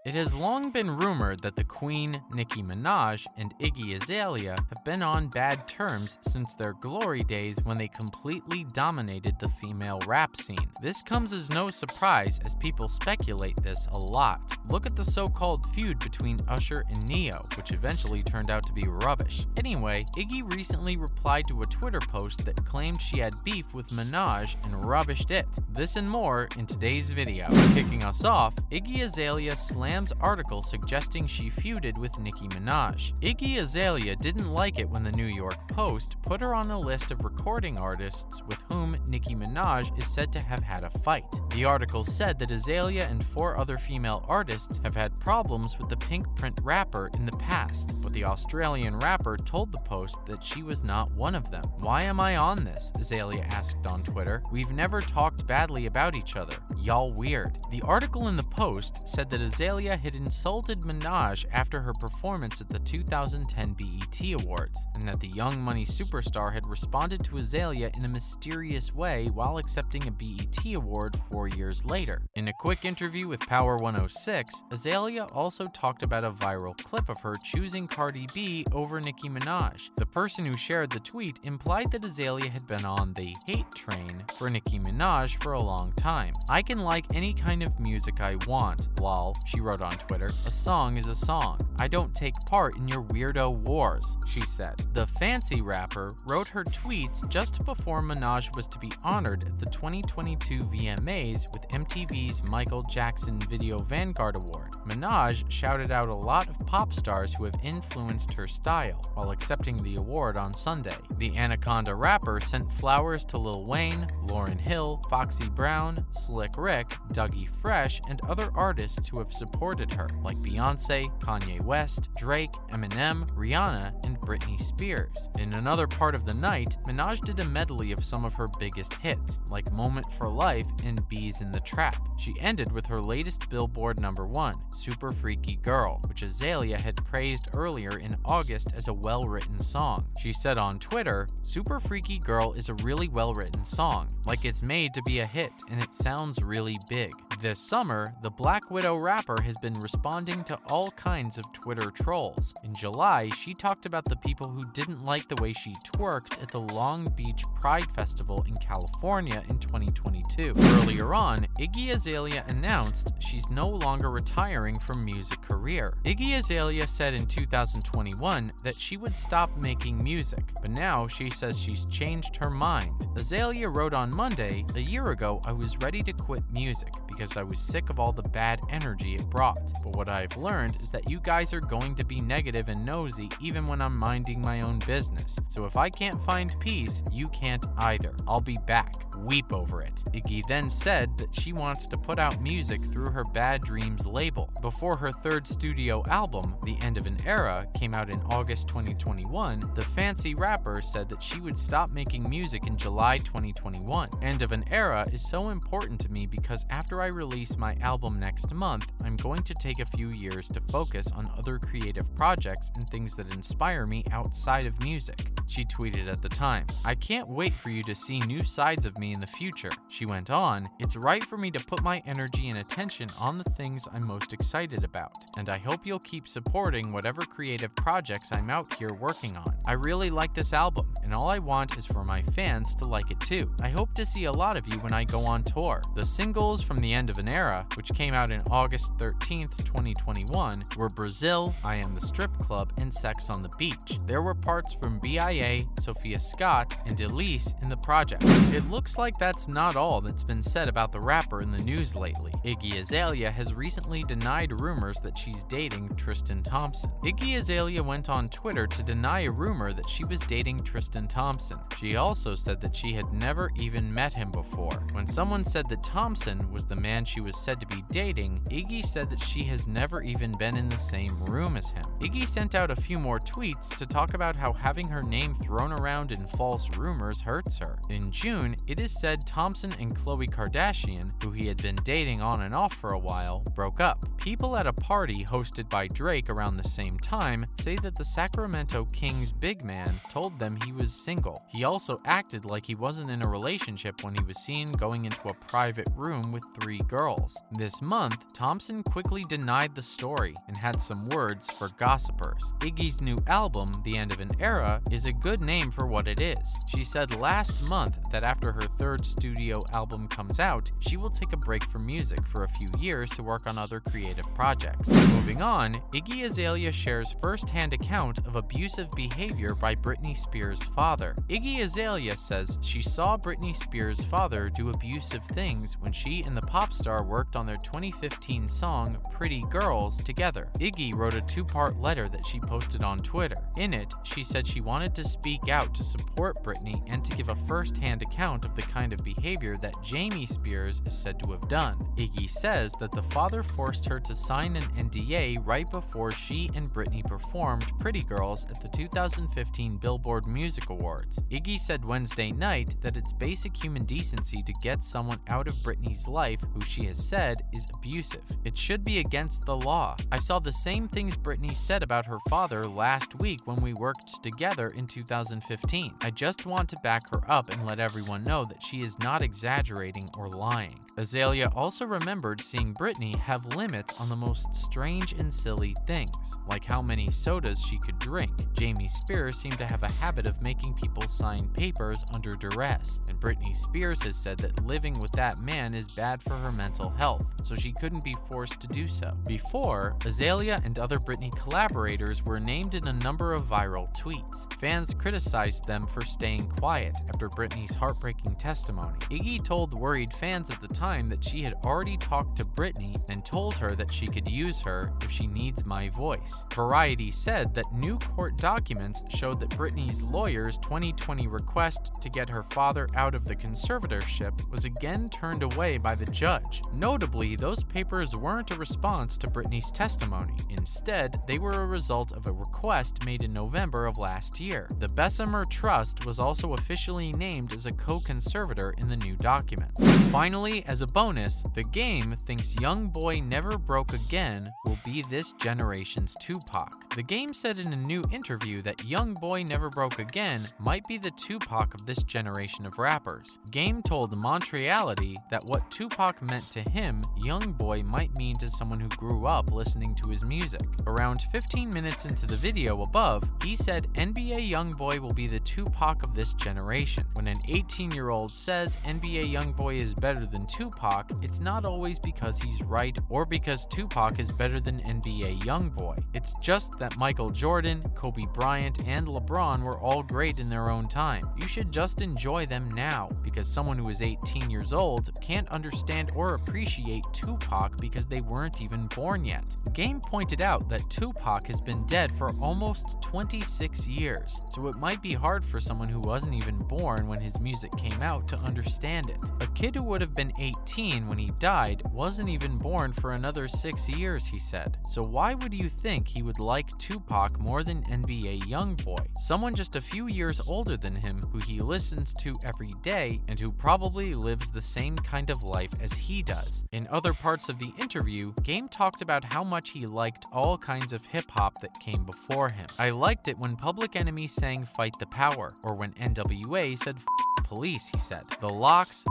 It has long been rumored that the Queen, Nicki Minaj, and Iggy Azalea have been on bad terms since their glory days when they completely dominated the female rap scene. This comes as no surprise as people speculate this a lot. Look at the so-called feud between Usher and Neo, which eventually turned out to be rubbish. Anyway, Iggy recently replied to a Twitter post that claimed she had beef with Minaj and rubbished it. This and more in today's video. Kicking us off, Iggy Azalea slams article suggesting she feuded with Nicki Minaj. Iggy Azalea didn't like it when the New York Post put her on a list of recording artists with whom Nicki Minaj is said to have had a fight. The article said that Azalea and 4 other female artists have had problems with the Pinkprint rapper in the past, but the Australian rapper told the Post that she was not one of them. "Why am I on this?" Azalea asked on Twitter. "We've never talked badly about each other. Y'all weird." The article in the Post said that Azalea had insulted Minaj after her performance at the 2010 BET Awards, and that the Young Money superstar had responded to Azalea in a mysterious way while accepting a BET award 4 years later. In a quick interview with Power 106, Azalea also talked about a viral clip of her choosing Cardi B over Nicki Minaj. The person who shared the tweet implied that Azalea had been on the hate train for Nicki Minaj for a long time. "I can like any kind of music I want, lol," she wrote on Twitter. "A song is a song. I don't take part in your weirdo wars," she said. The fancy rapper wrote her tweets just before Minaj was to be honored at the 2022 VMAs with MTV's Michael Jackson Video Vanguard Award. Minaj shouted out a lot of pop stars who have influenced her style while accepting the award on Sunday. The Anaconda rapper sent flowers to Lil Wayne, Lauryn Hill, Foxy Brown, Slick Rick, Dougie Fresh, and other artists who have supported her, like Beyonce, Kanye West, Drake, Eminem, Rihanna, and Britney Spears. In another part of the night, Minaj did a medley of some of her biggest hits, like Moment for Life and Bees in the Trap. She ended with her latest Billboard #1, Super Freaky Girl, which Azalea had praised earlier in August as a well-written song. She said on Twitter, "Super Freaky Girl is a really well-written song, like it's made to be a hit and it sounds really big." This summer, the Black Widow rapper has been responding to all kinds of Twitter trolls. In July, she talked about the people who didn't like the way she twerked at the Long Beach Pride Festival in California in 2022. Earlier on, Iggy Azalea announced she's no longer retiring from music career. Iggy Azalea said in 2021 that she would stop making music, but now she says she's changed her mind. Azalea wrote on Monday, "A year ago, I was ready to quit music because I was sick of all the bad energy it brought. But what I've learned is that you guys are going to be negative and nosy even when I'm minding my own business. So if I can't find peace, you can't either. I'll be back. Weep over it." Iggy then said that she wants to put out music through her Bad Dreams label. Before her third studio album, The End of an Era, came out in August 2021, the fancy rapper said that she would stop making music in July 2021. "End of an Era is so important to me because after I release my album next month, I'm going to take a few years to focus on other creative projects and things that inspire me outside of music," she tweeted at the time. "I can't wait for you to see new sides of me in the future." She went on, "It's right for me to put my energy and attention on the things I'm most excited about, and I hope you'll keep supporting whatever creative projects I'm out here working on. I really like this album, and all I want is for my fans to like it too. I hope to see a lot of you when I go on tour." The singles from The End of an Era, which came out in August 13th, 2021, were Brazil, I Am the Strip Club, and Sex on the Beach. There were parts from B.I.A., Sophia Scott, and Elise in the project. It looks like that's not all that's been said about the rapper in the news lately. Iggy Azalea has recently denied rumors that she's dating Tristan Thompson. Iggy Azalea went on Twitter to deny a rumor that she was dating Tristan Thompson. She also said that she had never even met him before. When someone said that Thompson was the man she was said to be dating, Iggy said that she has never even been in the same room as him. Iggy sent out a few more tweets to talk about how having her name thrown around in false rumors hurts her. In June, it is said Thompson and Khloe Kardashian, who he had been dating on and off for a while, broke up. People at a party hosted by Drake around the same time say that the Sacramento Kings big man told them he was single. He also acted like he wasn't in a relationship when he was seen going into a private room with 3 3 girls. This month, Thompson quickly denied the story and had some words for gossipers. Iggy's new album, The End of an Era, is a good name for what it is. She said last month that after her 3rd studio album comes out, she will take a break from music for a few years to work on other creative projects. Moving on, Iggy Azalea shares first-hand account of abusive behavior by Britney Spears' father. Iggy Azalea says she saw Britney Spears' father do abusive things when she and the pop star worked on their 2015 song Pretty Girls together. Iggy wrote a 2-part letter that she posted on Twitter. In it, she said she wanted to speak out to support Britney and to give a first-hand account of the kind of behavior that Jamie Spears is said to have done. Iggy says that the father forced her to sign an NDA right before she and Britney performed Pretty Girls at the 2015 Billboard Music Awards. Iggy said Wednesday night that it's basic human decency to get someone out of Britney's life who she has said is abusive. It should be against the law. I saw the same things Britney said about her father last week when we worked together in 2015. I just want to back her up and let everyone know that she is not exaggerating or lying. Azalea also remembered seeing Britney have limits on the most strange and silly things, like how many sodas she could drink. Jamie Spears seemed to have a habit of making people sign papers under duress, and Britney Spears has said that living with that man is bad for her mental health, so she couldn't be forced to do so. Before, Azalea and other Britney collaborators were named in a number of viral tweets. Fans criticized them for staying quiet after Britney's heartbreaking testimony. Iggy told worried fans at the time that she had already talked to Britney and told her that she could use her if she needs my voice. Variety said that new court documents showed that Britney's lawyer's 2020 request to get her father out of the conservatorship was again turned away by the judge. Notably, those papers weren't a response to Britney's testimony. Instead, they were a result of a request made in November of last year. The Bessemer Trust was also officially named as a co-conservator in the new documents. Finally, as a bonus, The Game thinks Young Boy Never Broke Again will be this generation's Tupac. The Game said in a new interview that Young Boy Never Broke Again might be the Tupac of this generation of rappers. Game told Montreality that what Tupac meant to him, Young Boy might mean to someone who grew up listening to his music. Around 15 minutes into the video above, he said NBA Young Boy will be the Tupac of this generation. When an 18-year-old says NBA Young Boy is better than Tupac, it's not always because he's right or because Tupac is better than NBA Young Boy. It's just that Michael Jordan, Kobe Bryant, and LeBron were all great in their own time. You should just enjoy them now, because someone who is 18 years old can't understand or appreciate Tupac because they weren't even born yet. Game pointed out that Tupac has been dead for almost 26 years, so it might be hard for someone who wasn't even born when his music came out to understand it. A kid who would have been 18 when he died wasn't even born for another 6 years, he said. So why would you think he would like Tupac more than NBA Young Boy? Someone just a few years older than him who he listens to every day and who probably lives the same kind of life as he does. In other parts of the interview, Game talked about how much he liked all kinds of hip-hop that came before him. I liked it when Public Enemy sang Fight the Power, or when NWA said F the police, he said. The Lox,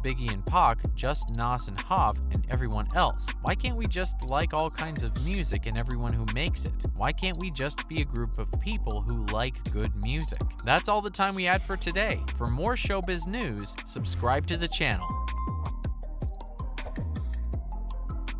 Biggie and Pac, just Nas and Hov, and everyone else. Why can't we just like all kinds of music and everyone who makes it? Why can't we just be a group of people who like good music? That's all the time we had for today. For more showbiz news, subscribe to the channel.